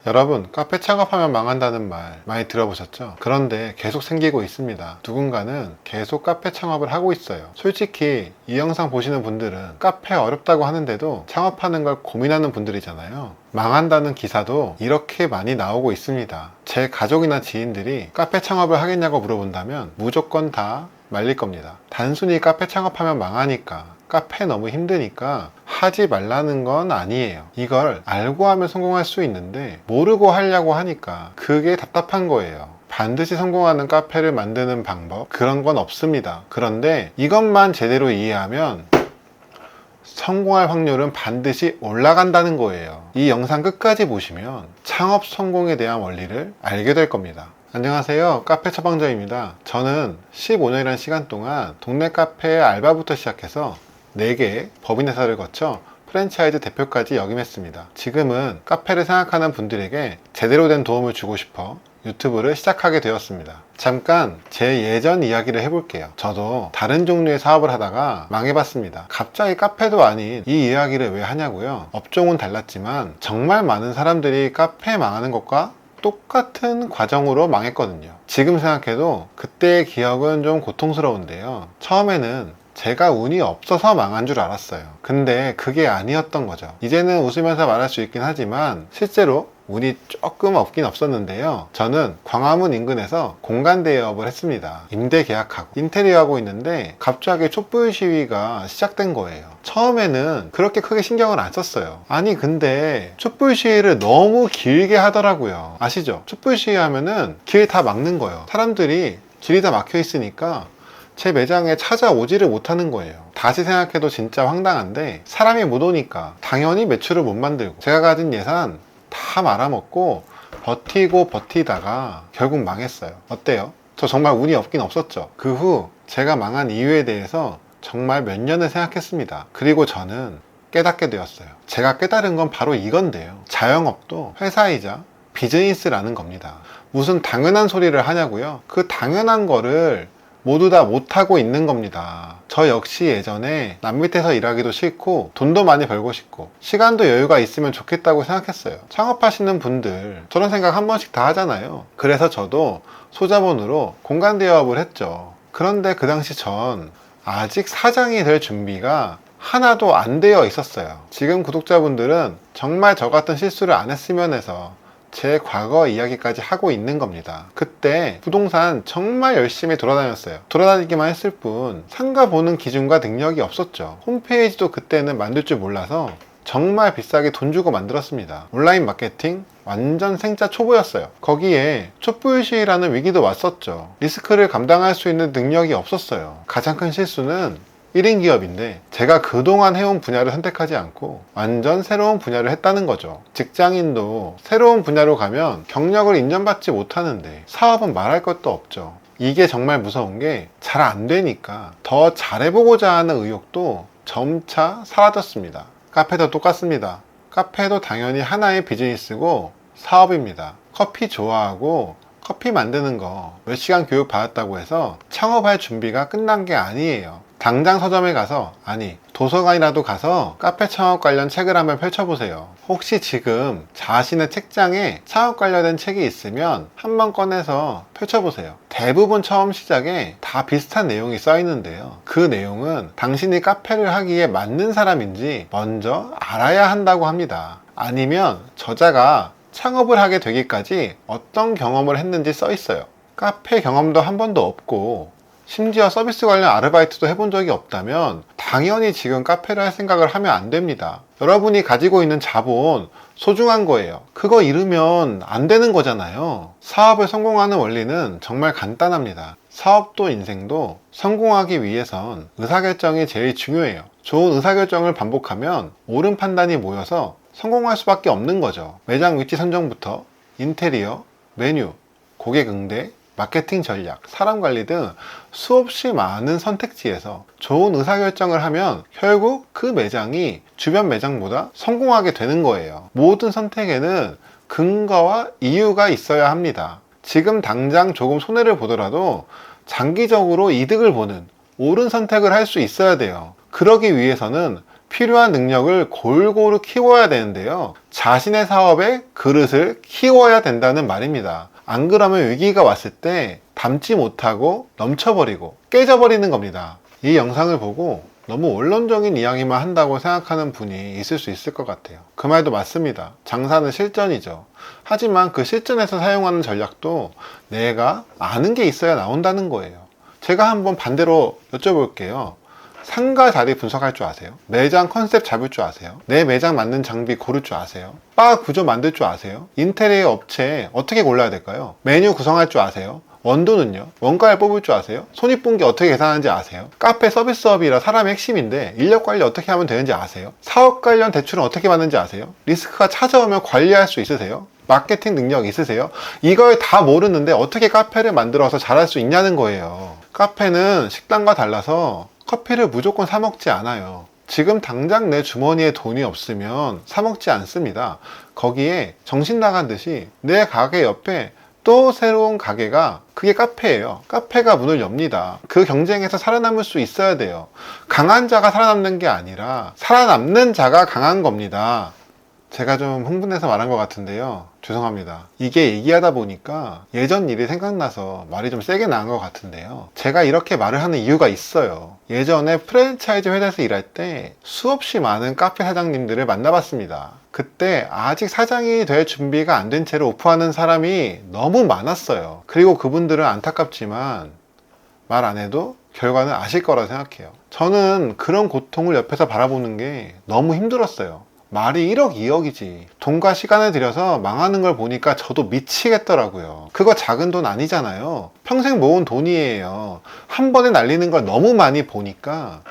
여러분, 카페 창업하면 망한다는 말 많이 들어보셨죠? 그런데 계속 생기고 있습니다. 누군가는 계속 카페 창업을 하고 있어요. 솔직히 이 영상 보시는 분들은 카페 어렵다고 하는데도 창업하는 걸 고민하는 분들이잖아요. 망한다는 기사도 이렇게 많이 나오고 있습니다. 제 가족이나 지인들이 카페 창업을 하겠냐고 물어본다면 무조건 다 말릴 겁니다. 단순히 카페 창업하면 망하니까, 카페 너무 힘드니까 하지 말라는 건 아니에요. 이걸 알고 하면 성공할 수 있는데 모르고 하려고 하니까 그게 답답한 거예요. 반드시 성공하는 카페를 만드는 방법, 그런 건 없습니다. 그런데 이것만 제대로 이해하면 성공할 확률은 반드시 올라간다는 거예요. 이 영상 끝까지 보시면 창업 성공에 대한 원리를 알게 될 겁니다. 안녕하세요, 카페 처방전입니다. 저는 15년이라는 시간 동안 동네 카페의 알바부터 시작해서 4개 법인회사를 거쳐 프랜차이즈 대표까지 역임했습니다. 지금은 카페를 생각하는 분들에게 제대로 된 도움을 주고 싶어 유튜브를 시작하게 되었습니다. 잠깐 제 예전 이야기를 해볼게요. 저도 다른 종류의 사업을 하다가 망해봤습니다. 갑자기 카페도 아닌 이 이야기를 왜 하냐고요? 업종은 달랐지만 정말 많은 사람들이 카페 망하는 것과 똑같은 과정으로 망했거든요. 지금 생각해도 그때의 기억은 좀 고통스러운데요. 처음에는 제가 운이 없어서 망한 줄 알았어요. 근데 그게 아니었던 거죠. 이제는 웃으면서 말할 수 있긴 하지만 실제로 운이 조금 없긴 없었는데요. 저는 광화문 인근에서 공간 대여업을 했습니다. 임대 계약하고 인테리어 하고 있는데 갑자기 촛불 시위가 시작된 거예요. 처음에는 그렇게 크게 신경을 안 썼어요. 아니 근데 촛불 시위를 너무 길게 하더라고요. 아시죠? 촛불 시위 하면은 길 다 막는 거예요. 사람들이 길이 다 막혀 있으니까 제 매장에 찾아오지를 못하는 거예요. 다시 생각해도 진짜 황당한데 사람이 못 오니까 당연히 매출을 못 만들고 제가 가진 예산 다 말아먹고 버티고 버티다가 결국 망했어요. 어때요? 저 정말 운이 없긴 없었죠. 그 후 제가 망한 이유에 대해서 정말 몇 년을 생각했습니다. 그리고 저는 깨닫게 되었어요. 제가 깨달은 건 바로 이건데요. 자영업도 회사이자 비즈니스라는 겁니다. 무슨 당연한 소리를 하냐고요? 그 당연한 거를 모두 다 못하고 있는 겁니다. 저 역시 예전에 남 밑에서 일하기도 싫고 돈도 많이 벌고 싶고 시간도 여유가 있으면 좋겠다고 생각했어요. 창업하시는 분들 저런 생각 한 번씩 다 하잖아요. 그래서 저도 소자본으로 공간 대여업을 했죠. 그런데 그 당시 전 아직 사장이 될 준비가 하나도 안 되어 있었어요. 지금 구독자분들은 정말 저 같은 실수를 안 했으면 해서 제 과거 이야기까지 하고 있는 겁니다. 그때 부동산 정말 열심히 돌아다녔어요. 돌아다니기만 했을 뿐 상가 보는 기준과 능력이 없었죠. 홈페이지도 그때는 만들 줄 몰라서 정말 비싸게 돈 주고 만들었습니다. 온라인 마케팅 완전 생짜 초보였어요. 거기에 촛불 시위라는 위기도 왔었죠. 리스크를 감당할 수 있는 능력이 없었어요. 가장 큰 실수는 1인 기업인데 제가 그동안 해온 분야를 선택하지 않고 완전 새로운 분야를 했다는 거죠. 직장인도 새로운 분야로 가면 경력을 인정받지 못하는데 사업은 말할 것도 없죠. 이게 정말 무서운 게 잘 안 되니까 더 잘해보고자 하는 의욕도 점차 사라졌습니다. 카페도 똑같습니다. 카페도 당연히 하나의 비즈니스고 사업입니다. 커피 좋아하고 커피 만드는 거 몇 시간 교육 받았다고 해서 창업할 준비가 끝난 게 아니에요. 당장 서점에 가서, 아니 도서관이라도 가서 카페 창업 관련 책을 한번 펼쳐보세요. 혹시 지금 자신의 책장에 창업 관련된 책이 있으면 한번 꺼내서 펼쳐보세요. 대부분 처음 시작에 다 비슷한 내용이 써 있는데요. 그 내용은 당신이 카페를 하기에 맞는 사람인지 먼저 알아야 한다고 합니다. 아니면 저자가 창업을 하게 되기까지 어떤 경험을 했는지 써 있어요. 카페 경험도 한 번도 없고 심지어 서비스 관련 아르바이트도 해본 적이 없다면 당연히 지금 카페를 할 생각을 하면 안 됩니다. 여러분이 가지고 있는 자본 소중한 거예요. 그거 잃으면 안 되는 거잖아요. 사업을 성공하는 원리는 정말 간단합니다. 사업도 인생도 성공하기 위해선 의사결정이 제일 중요해요. 좋은 의사결정을 반복하면 옳은 판단이 모여서 성공할 수밖에 없는 거죠. 매장 위치 선정부터 인테리어, 메뉴, 고객 응대, 마케팅 전략, 사람 관리 등 수없이 많은 선택지에서 좋은 의사결정을 하면 결국 그 매장이 주변 매장보다 성공하게 되는 거예요. 모든 선택에는 근거와 이유가 있어야 합니다. 지금 당장 조금 손해를 보더라도 장기적으로 이득을 보는 옳은 선택을 할 수 있어야 돼요. 그러기 위해서는 필요한 능력을 골고루 키워야 되는데요. 자신의 사업의 그릇을 키워야 된다는 말입니다. 안 그러면 위기가 왔을 때 담지 못하고 넘쳐버리고 깨져버리는 겁니다. 이 영상을 보고 너무 원론적인 이야기만 한다고 생각하는 분이 있을 수 있을 것 같아요. 그 말도 맞습니다. 장사는 실전이죠. 하지만 그 실전에서 사용하는 전략도 내가 아는 게 있어야 나온다는 거예요. 제가 한번 반대로 여쭤볼게요. 상가 자리 분석할 줄 아세요? 매장 컨셉 잡을 줄 아세요? 내 매장 맞는 장비 고를 줄 아세요? 바 구조 만들 줄 아세요? 인테리어 업체 어떻게 골라야 될까요? 메뉴 구성할 줄 아세요? 원도는요? 원가를 뽑을 줄 아세요? 손익분기 어떻게 계산하는지 아세요? 카페 서비스업이라 사람의 핵심인데 인력 관리 어떻게 하면 되는지 아세요? 사업 관련 대출은 어떻게 받는지 아세요? 리스크가 찾아오면 관리할 수 있으세요? 마케팅 능력 있으세요? 이걸 다 모르는데 어떻게 카페를 만들어서 잘할 수 있냐는 거예요. 카페는 식당과 달라서 커피를 무조건 사 먹지 않아요. 지금 당장 내 주머니에 돈이 없으면 사 먹지 않습니다. 거기에 정신 나간 듯이 내 가게 옆에 또 새로운 가게가 그게 카페예요. 카페가 문을 엽니다. 그 경쟁에서 살아남을 수 있어야 돼요. 강한 자가 살아남는 게 아니라 살아남는 자가 강한 겁니다. 제가 좀 흥분해서 말한 것 같은데요. 죄송합니다. 이게 얘기하다 보니까 예전 일이 생각나서 말이 좀 세게 나온 것 같은데요. 제가 이렇게 말을 하는 이유가 있어요. 예전에 프랜차이즈 회사에서 일할 때 수없이 많은 카페 사장님들을 만나봤습니다. 그때 아직 사장이 될 준비가 안 된 채로 오픈하는 사람이 너무 많았어요. 그리고 그분들은 안타깝지만 말 안 해도 결과는 아실 거라 생각해요. 저는 그런 고통을 옆에서 바라보는 게 너무 힘들었어요. 말이 1억, 2억이지. 돈과 시간을 들여서 망하는 걸 보니까 저도 미치겠더라고요. 그거 작은 돈 아니잖아요. 평생 모은 돈이에요. 한 번에 날리는 걸 너무 많이 보니까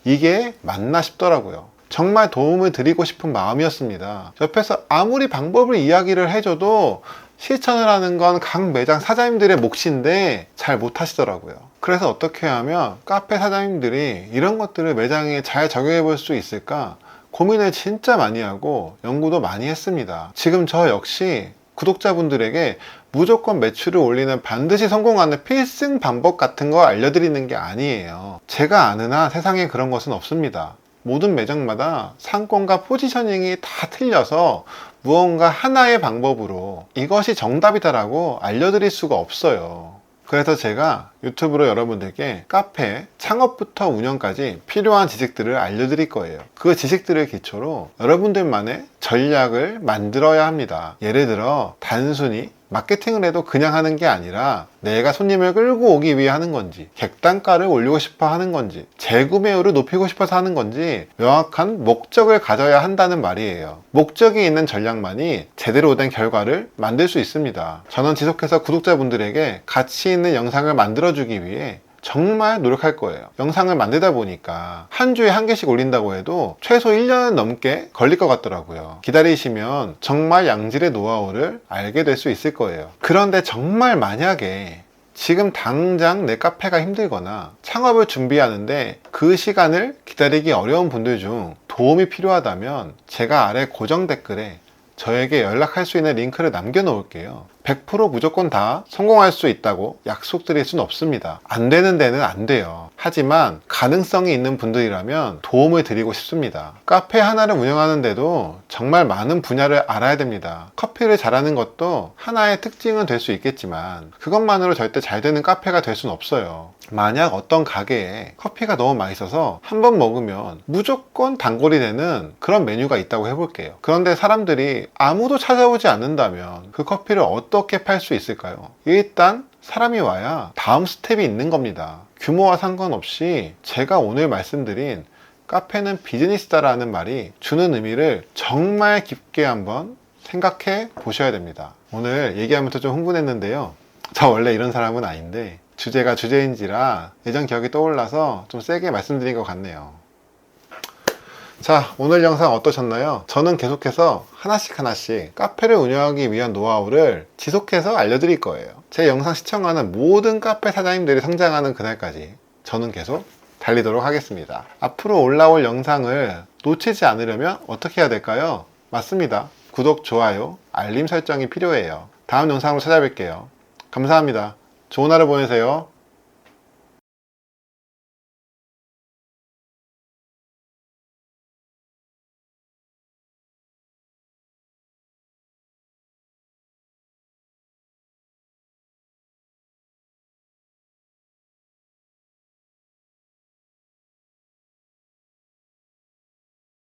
이게 맞나 싶더라고요. 정말 도움을 드리고 싶은 마음이었습니다. 옆에서 아무리 방법을 이야기를 해줘도 실천을 하는 건 각 매장 사장님들의 몫인데 잘 못하시더라고요. 그래서 어떻게 하면 카페 사장님들이 이런 것들을 매장에 잘 적용해 볼 수 있을까 고민을 진짜 많이 하고 연구도 많이 했습니다. 지금 저 역시 구독자분들에게 무조건 매출을 올리는 반드시 성공하는 필승 방법 같은 거 알려드리는 게 아니에요. 제가 아는 한 세상에 그런 것은 없습니다. 모든 매장마다 상권과 포지셔닝이 다 틀려서 무언가 하나의 방법으로 이것이 정답이다라고 알려드릴 수가 없어요. 그래서 제가 유튜브로 여러분들께 카페 창업부터 운영까지 필요한 지식들을 알려드릴 거예요. 그 지식들을 기초로 여러분들만의 전략을 만들어야 합니다. 예를 들어 단순히 마케팅을 해도 그냥 하는 게 아니라 내가 손님을 끌고 오기 위해 하는 건지, 객단가를 올리고 싶어 하는 건지, 재구매율을 높이고 싶어서 하는 건지 명확한 목적을 가져야 한다는 말이에요. 목적이 있는 전략만이 제대로 된 결과를 만들 수 있습니다. 저는 지속해서 구독자분들에게 가치 있는 영상을 만들어주기 위해 정말 노력할 거예요. 영상을 만들다 보니까 한 주에 한 개씩 올린다고 해도 최소 1년 넘게 걸릴 것 같더라고요. 기다리시면 정말 양질의 노하우를 알게 될 수 있을 거예요. 그런데 정말 만약에 지금 당장 내 카페가 힘들거나 창업을 준비하는데 그 시간을 기다리기 어려운 분들 중 도움이 필요하다면 제가 아래 고정 댓글에 저에게 연락할 수 있는 링크를 남겨 놓을게요. 100% 무조건 다 성공할 수 있다고 약속드릴 수는 없습니다. 안 되는 데는 안 돼요. 하지만 가능성이 있는 분들이라면 도움을 드리고 싶습니다. 카페 하나를 운영하는데도 정말 많은 분야를 알아야 됩니다. 커피를 잘하는 것도 하나의 특징은 될 수 있겠지만 그것만으로 절대 잘 되는 카페가 될 수는 없어요. 만약 어떤 가게에 커피가 너무 맛있어서 한 번 먹으면 무조건 단골이 되는 그런 메뉴가 있다고 해볼게요. 그런데 사람들이 아무도 찾아오지 않는다면 그 커피를 어떻게 팔 수 있을까요? 일단 사람이 와야 다음 스텝이 있는 겁니다. 규모와 상관없이 제가 오늘 말씀드린 카페는 비즈니스다라는 말이 주는 의미를 정말 깊게 한번 생각해 보셔야 됩니다. 오늘 얘기하면서 좀 흥분했는데요. 저 원래 이런 사람은 아닌데 주제가 주제인지라 예전 기억이 떠올라서 좀 세게 말씀드린 것 같네요. 자, 오늘 영상 어떠셨나요? 저는 계속해서 하나씩 카페를 운영하기 위한 노하우를 지속해서 알려드릴 거예요. 제 영상 시청하는 모든 카페 사장님들이 성장하는 그날까지 저는 계속 달리도록 하겠습니다. 앞으로 올라올 영상을 놓치지 않으려면 어떻게 해야 될까요? 맞습니다. 구독, 좋아요, 알림 설정이 필요해요. 다음 영상으로 찾아뵐게요. 감사합니다. 좋은 하루 보내세요.